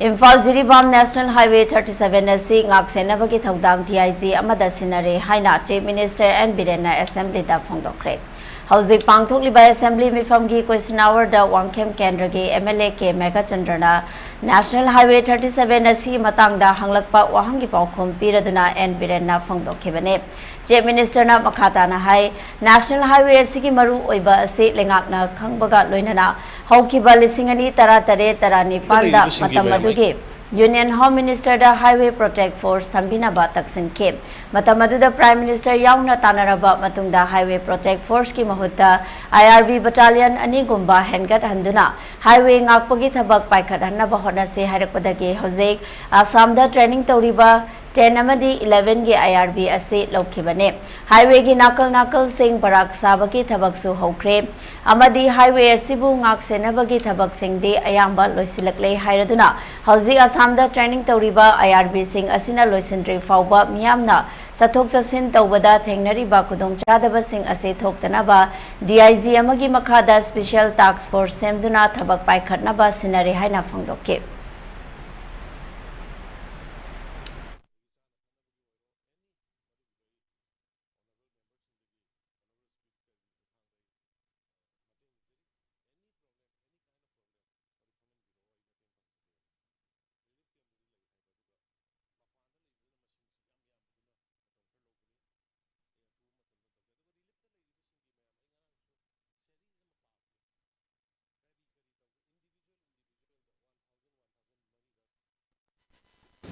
Imphal Jiribam National Highway 37 asi ngak senabagi thodam DIG amada sinare haina Chief Minister N Birena Assembly da phongdokre. Hauzik pangthokliba Assembly mifamgi question hour da Wangkhem Kendragi MLA K Megachandrana National Highway 37 asi matangda hanglakpa wahangi paukhum piraduna N Birena phongdokhibane. Chief Minister na makhatana hai National Highway asigi maru oiba ase lengakna khangbaga loinana haukiba lisingani taratare taranipanda matam Union Home Minister da Highway Protect Force thambina ba taksin ke matamadu da Prime Minister yauna tanaraba matungda Highway Protect Force ki mahutta IRB Battalion ani gumba hengat handuna highway ngakpagi thabak paikhat hanna ba hona se hairakpadagi hojek Assam da training toriba 10 amadi 11 ge IRB ase lokhibane highway gi nakal sing barak sabagi thabak su hokre amadi highway asibu ngak senabagi thabak sing de ayamba loisilakle hairaduna hauji Assam da training toriba IRB sing asina loisindre fauba miyamna sathok sasin tawbada thengnari ba khudong chadaba sing ase thoktana ba DIG amagi makhada special task force semduna thabak paikhatna ba sinare haina phangdokke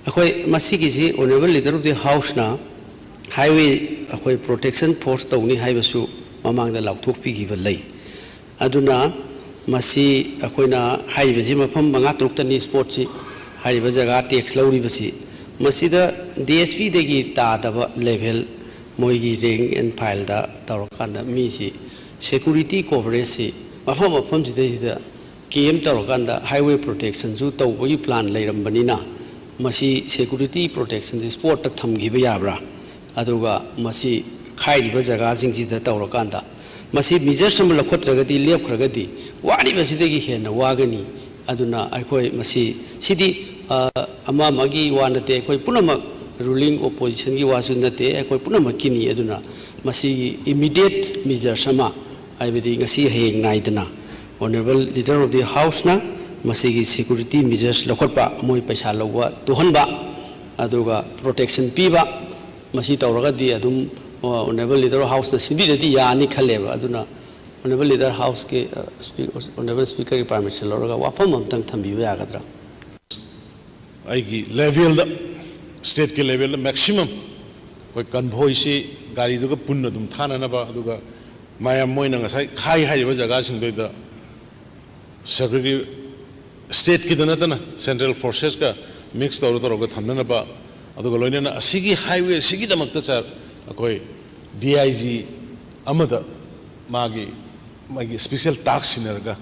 अखोई मसी किसी honourable leader of the house ना highway अखोई protection force तौनी है बसु ममांग द लाउथोक पीगी बल्लई अदुना मसी अखोइना हाई बजी मफम मंगा तुरुक तनी स्पोर्ट सी हाई बजगा टैक्स लौरी बसी मसी द DSP देगी तादब लेवल मोइगी रैंक एंड फाइल दा तौरकान मी सी सिक्योरिटी कवरेज सी मफम जिदा केम तौरकान हाईवे प्रोटेक्शन जु तौबगी प्लान लेरंबनिना मसी सिक्योरिटी प्रोटेक्शन स्पोर्ट थमगिब याब्रा अदुगा मसी खाइरिब जगह जिंगजिदा तौरकांदा मसी मेजर्स सम लखोत्रगदी लेपखरगदी वारिबसिदगी हेन वागनी अदुना अखोय मसी सिदी अमा मगी वानते अखोय पुनमक रूलिंग ओपोजिशन की वासु नते अखोय पुनमक किनी अदुना मसी इमीडिएट मेजर्स समा आइबदी ngasi हेंग नाइदना honourable leader of the house ना मसीगी सिक्योरिटी मेजर्स लखोटपा मोई पैसा लौवा तुहनबा अदुगा प्रोटेक्शन पीबा मसी तौरगदी अदुम ऑनरेबल लीडर हाउस ना सिबिददी यानी खलेबा अदुना ऑनरेबल लीडर हाउस के ऑनरेबल स्पीकर की परमिशन लौरगा वाफम अमतंग थंबिबा यागद्रा आइगी लेवल स्टेट के लेवल मैक्सिमम कोई कन्वॉय से गाड़ी दुगा पुन्न दुम थानानबा अदुगा मायाम मोइना ngasai khai हाइबा जगह सिंगदोइदा सेक्रेटरी स्टेट की दना सेंट्रल फोर्सेस का मिक्स तौर थमनबा अदुगा लोइना असिगी हाईवे सिगी दमकता सर अकोई DIG अमदा मागी मागी स्पेशल टास्क सिनरगा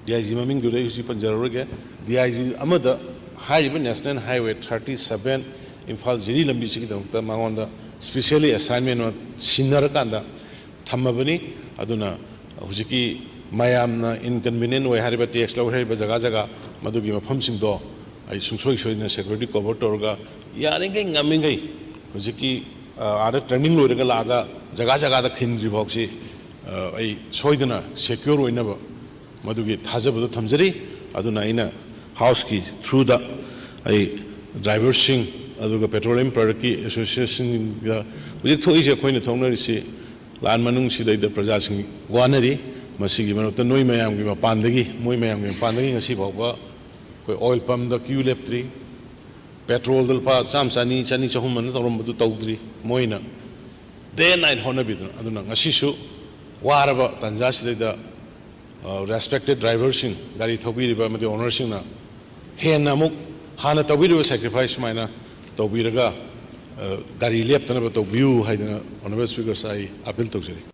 DIG ममिंग दुरे उसी पंजरगे DIG अमदा highway national highway 37 Imphal Jiri लंबी सिगी दमकता मांगोंदा स्पेशली असाइनमेंट सिनरकांदा थमबनी अदुना हुजिकी मायामना इनकन्वीनियंट वे हारिबा टैक्स लौ हारिबा जगह जगह मदुगी मफमसिंगदो आई सुंसोई सोइना सिक्योरिटी कवर तोरगा यारिंगै ngamiंगै हुजिकी आर ट्रेनिंग लोरगा लागा जगह जगह दा खिनरि बॉक्सी आई सोइदना सिक्योर ओइनबा मदुगी थाजबदो थमजरी अदुना आइना हाउस की थ्रू द आई ड्राइवर सिंह अदुगा पेट्रोलियम प्रोडक्ट की एसोसिएशन गा हुजिक थोइसे खोइना थोंनरिसि लान मनुंग सिदैदा प्रजा सिंह वानरी मसीगी मनोता नोई मयाम की मपानदगी मोई मयाम की मपानदगी ngasi बावबा कोई ऑयल पंप द क्यू लेप्ट्री पेट्रोल दलपा चाम चानी चानी चहुम मन तौरमबदु तौद्री मोइना डे नाइट होनबिदना अदुना ngasi सु वारबा तंजा सिदैदा रेस्पेक्टेड ड्राइवर सिंह गाड़ी थौबिरिबा मदि ओनर सिंह ना हेना मुक हाना तौबिरिबा सैक्रिफाइस माइना तौबिरगा गाड़ी लेप्तना तौबियु हाइदना ऑनरेबल स्पीकर साई अपील तौजरी